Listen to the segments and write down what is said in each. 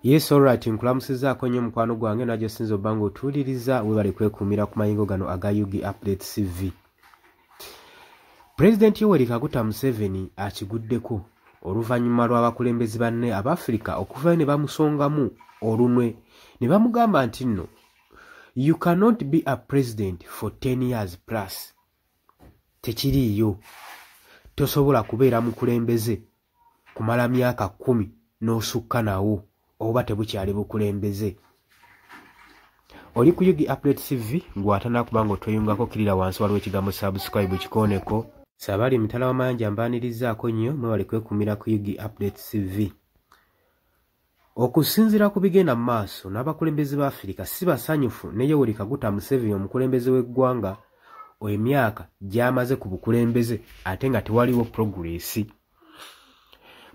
Yes, alright, nkulamusizaako nnyo mukwano gwange najjo sinzo bango otuuliriza we bali kwekumira ku mayingo gano aga Yugi Update CV. President Yoweri Kaguta Museveni akiguddeko oluvannyuma lw'abakulembeze banne Abafrika okuva ne bamusongamu olunwe ne bamugamba nti nno you cannot be a president for 10 years plus. Tekiriiyo. Tosobola kubeera mukulembeze kumala myaka 10 n'osukka nawo. Oba tebukyali bukulembeze. Oli ku Yugi Update CV ngwatana kubanga otweyungako kirira wansi waliwo ekigambo subscribe kikoneko. Sabali mitala w'amayanja mbaanirizaako nnyo mwe bali kwekumira ku Yugi Update CV. Okusinziira ku bigenda mu maaso n'abakulembeze ba Afirika si basanyufu ne Yoweri Kaguta Museveni omukulembeze w'eggwanga emyaka gy'amaze ku bukulembeze ate nga tewaliwo progress.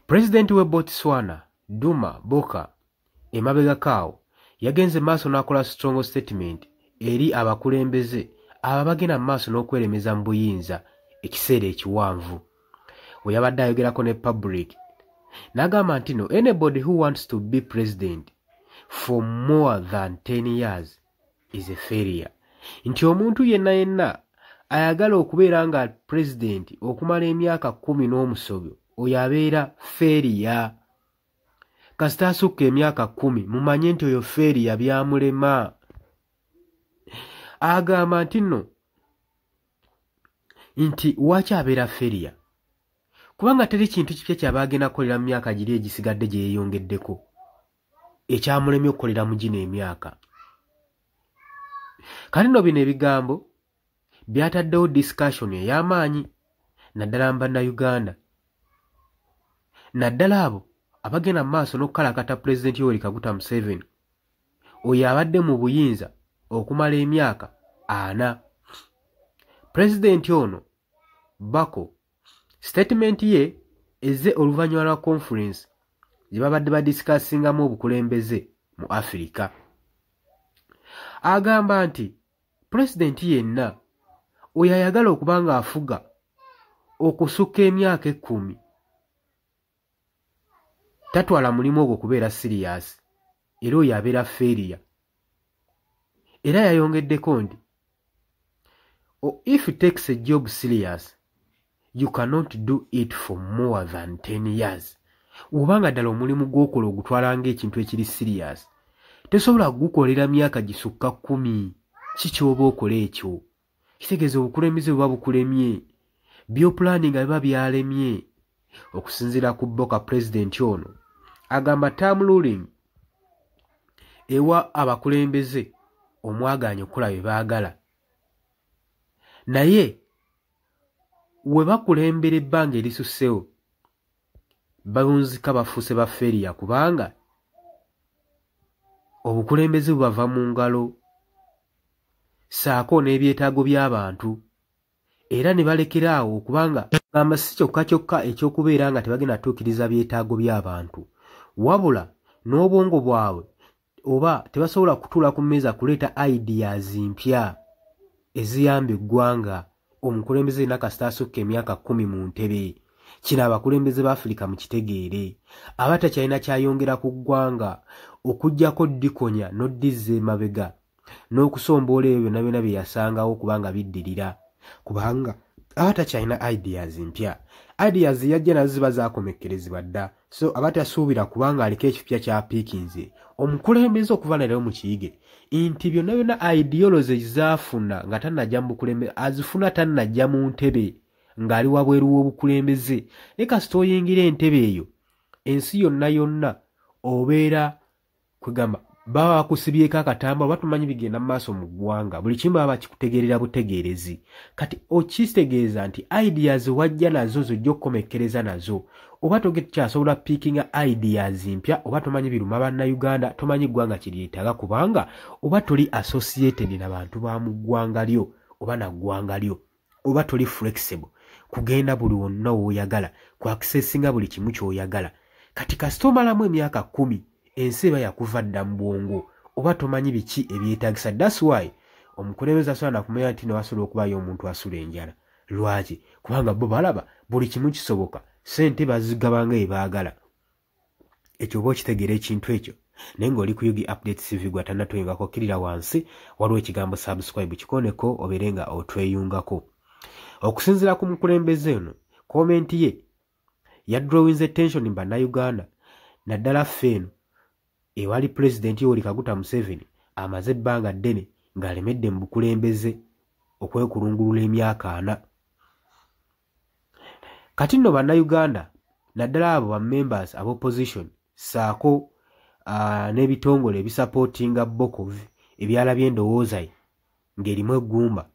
President w'e Botswana Duma Boka emabega kaawo yagenze maaso n'akola strong statement eri abakulembeze abagenda maaso n'okweremeza mu buyinza ekiseera ekiwanvu. We yabadde ayogerako ne public n'agamba nti no anybody who wants to be president for more than 10 years is a failure. Nti omuntu yenna ayagala okubeera nga president okumala emyaka 10 n'omusobyo oyo abeera failure. Kasita asukka emyaka 10 mumanye nti oyo failure byamulema. Agamba nti nno nti waki abeera failure kubanga teri kintu kipya ky'abaagenda kukolera mu myaka giri egisigadde gye yeeyongeddeko ekyamulemye okukolera mu gino emyaka. Kati nno bino ebigambo byataddewo discussion ey'amaanyi naddala mu bannayuganda naddala abo abagenda mu maaso n'okukalakata President Yoweri Kaguta Museveni oyo abadde mu buyinza okumala emyaka 4. President ono Bako statement ye ezze oluvannyuma lwa conference gye babadde badisikasingamu obukulembeze mu Afirika. Agamba nti President yenna oyo ayagala okuba nga afuga okusukka emyaka 10 tatwala mulimu ogwo kubeera serious era oyo abeera failure. Era yayongeddeko nti if it takes a job serious you cannot do it for more than 10 years. Obanga ddala omulimu gw'okola ogutwala ng'ekintu ekiri serious tosobola gukolera myaka gisukka 10. Kikyoba okola ekyo kitegeeza obukulembeze buba bukulemye byopulaninga biba byalemye. Okusinziira ku Boka President ono agamba term ruling ewa abakulembeze omwaganya okukola bye baagala naye we bakulembera ebbanga erisussewo balunzika bafuuse ba failure kubanga obukulembeze bubava mu ngalo saako n'ebyetaago by'abantu era ne balekeraawo okubanga gamba si kyokka ekyokubeera nga tebagenda tuukiriza byetaago by'abantu wabula n'obwongo bwabwe oba tebasobola kutuula ku mmeeza kuleeta ideas mpya eziyamba eggwanga. Omukulembeze yenna kasita asukka emyaka 10 mu ntebe. Kino abakulembeze ba Afirika mu kitegeere abatakyalina kyayongera ku ggwanga okuggyako ddikonya n'oddizza emabega n'okusomboola ebyo byonna byonna bye yasangawo kubanga biddirira kubanga abatakyalina ideas mpya. Ideas yajja nazo ziba zaakomekkerezebwa dda so abatasuubira kubanga aliko ekipya kyapiikinze omukulembeze okuva naleero mu kiyige nti byonna byonna ideology zaafuna nga tannajja mu bukulembeze azifuna tannajja mu ntebe ng'ali wabweru w'obukulembeze. Ne kasita oyingira entebe eyo ensi yonna obeera kwegamba baba bakusibyeko akatambala batumanyi bigenda mu maaso mu ggwanga buli kimu baba bakikutegeerera butegeerezi. Kati okitegeeza nti ideas wajja nazo zojja okukomekkereza nazo oba tokyasobola piikinga ideas mpya oba tomanyi biruma bannayuganda tomanyi ggwanga kiryetaaga kubanga oba toli associated n'abantu ba mu ggwanga lyo oba na ggwanga lyo oba toli flexible kugenda buli wonna w'oyagala ku accessinga buli kimu ky'oyagala. Kati kasita omalamu emyaka 10 ensi eba yakuva dda mu bwongo oba tomanyi biki ebyetaagisa. That's why omukulembeze asobola nakumanya nti newasobola okubaayo omuntu asula enjala. Lwaki? Kubanga bo balaba buli kimu kisoboka, sente bazigaba nga ebaagala. Ekyo oba okitegeera ekintu ekyo naye ng'oli ku Yugi Updates TV gwe atannatweyungako kirira wansi waliwo ekigambo subscribe kikoneko obeere nga otweyungako. Okusinziira ku mukulembeze ono komenti ye yadrawinze attention bannayuganda naddala ffe eno ewali pulezidenti Yoweri Kaguta Museveni amaze ebbanga ddene ng'alemedde mu bukulembeze okwekulungulula emyaka 4. Kati nno bannayuganda naddala abo ba members aba opposition saako n'ebitongole ebisapootinga Boko ebyalabye endowooza ye ng'erimu eggumba.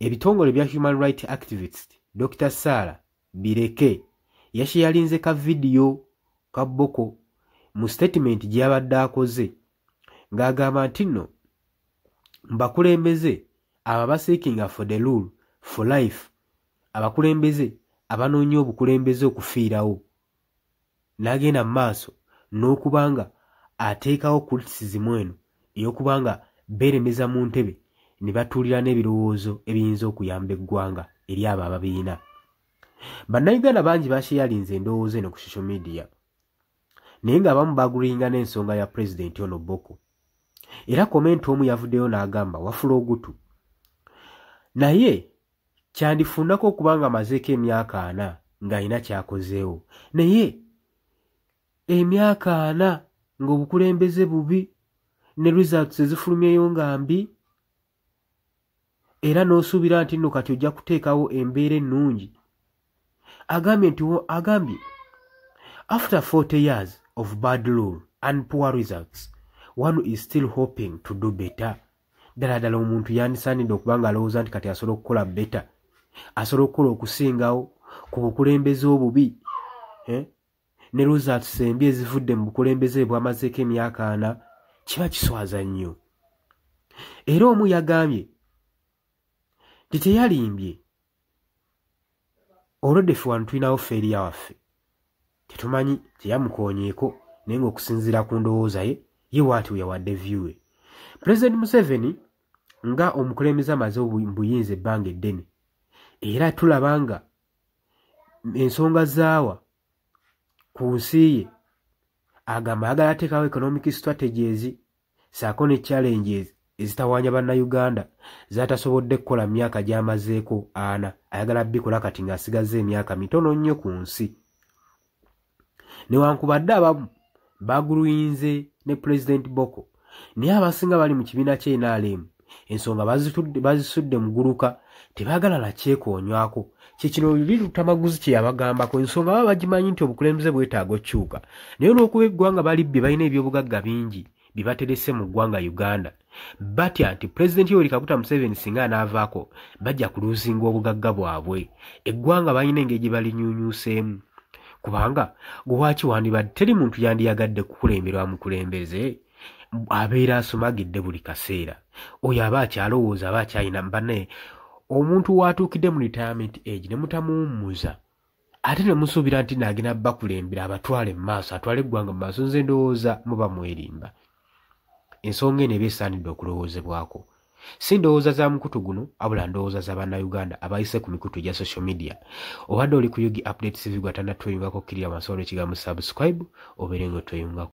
Ebitongole bya human rights activist Dr. Sarah Bireke yashayalinze ka vidiyo ka Boko mu statement gye yabadde akoze ng'agamba nti nno mbakulembeze ababasiikinga for the rule for life, abakulembeze abanoonya obukulembeze okufiirawo. N'agenda mu maaso n'okubanga ateekawo criticism eno ey'okubanga beeremeza mu ntebe ne batuulira n'ebirowoozo ebiyinza okuyamba eggwanga eri abo ababiina. Bannayuganda bangi bashayalinze endowooza eno ku social media naye ng'abamu bagulinga n'ensonga ya pulezidenti ono Boko. Era komenti omu yavuddeyo n'agamba wafula ogutu, naye kyandifundako okubanga amazeeko emyaka 4 ng'alina kyakozeewo, naye emyaka 4 ng'obukulembeze bubi ne results ezifulumyeyo nga mbi, era n'osuubira nti nno kati ojja kuteekawo embeera ennungi. Agambye after 40 years of bad rule and poor results, one is still hoping to do better. Ddala omuntu yandisaanidde okuba ng'alowooza nti kati asobola okukola better, asobola okukola okusingawo ku bukulembeze obubi ne results embi ezivudde mu bukulembeze bw'amazeeko emyaka 4, kiba kiswaza nnyo. Era omu yagambye nti teyalimbye olwedde ffe wano tulinawo feeriya waffe, tetumanyi teyamukoonyeeko naye ng'okusinziira ku ndowooza ye bw'ati yawadde view we. Pulezidenti Museveni nga omukulembeze amaze mbuyinza ebbanga eddene, era tulaba nga ensonga zaawa ku nsi ye agamba ayagala ateekawo economic strategies saako ne challenges ezitawaanya bannayuganda zatasobodde kukola mu myaka gy'amazeeko 4, ayagala bikola kati ng'asigaze emyaka mitono nnyo ku nsi. Newankubadde abamu baguluyinze ne Pulezidenti Boko, naye abasinga bali mu kibiina kye NRM ensonga bazisudde mu guluka, tebaagala na kyekoonywako. Kikino lutamaguzi kye yabagambako, ensonga baba bagimanyi nti obukulembeze bwetaaga okyuka, naye olw'okuba eggwanga balibbye balina ebyobugagga bingi bye baterese mu ggwanga Uganda, batya nti Pulezidenti Yoweri Kaguta Museveni singa anaavaako bajja kuluuzinga obugagga bwabwe. Eggwanga balina engeri gye balinyuunyuuseemu, kubanga gwewaki wandibadde teri muntu yandiyagadde kukulemberwa mukulembeze abeera asumagidde buli kaseera. Oyo aba akyalowooza, aba akyalina banne omuntu watuukidde mu retirement age ne mutamuwummuza ate ne musuubira nti naagenda bakulembera abatwale mu maaso, atwale eggwanga mu maaso. Nze ndowooza muba mwerimba. Ensonga eno eba esaanidde okulowoozebwako, si ndowooza za mukutu guno abula ndowooza za bannayuganda abayise ku mikutu gya social media. Obadde oli ku Yugi Updates TV gwe atannatweyungako kirira wansi waliwo ekigambo subscribe obeere ng'otweyungako.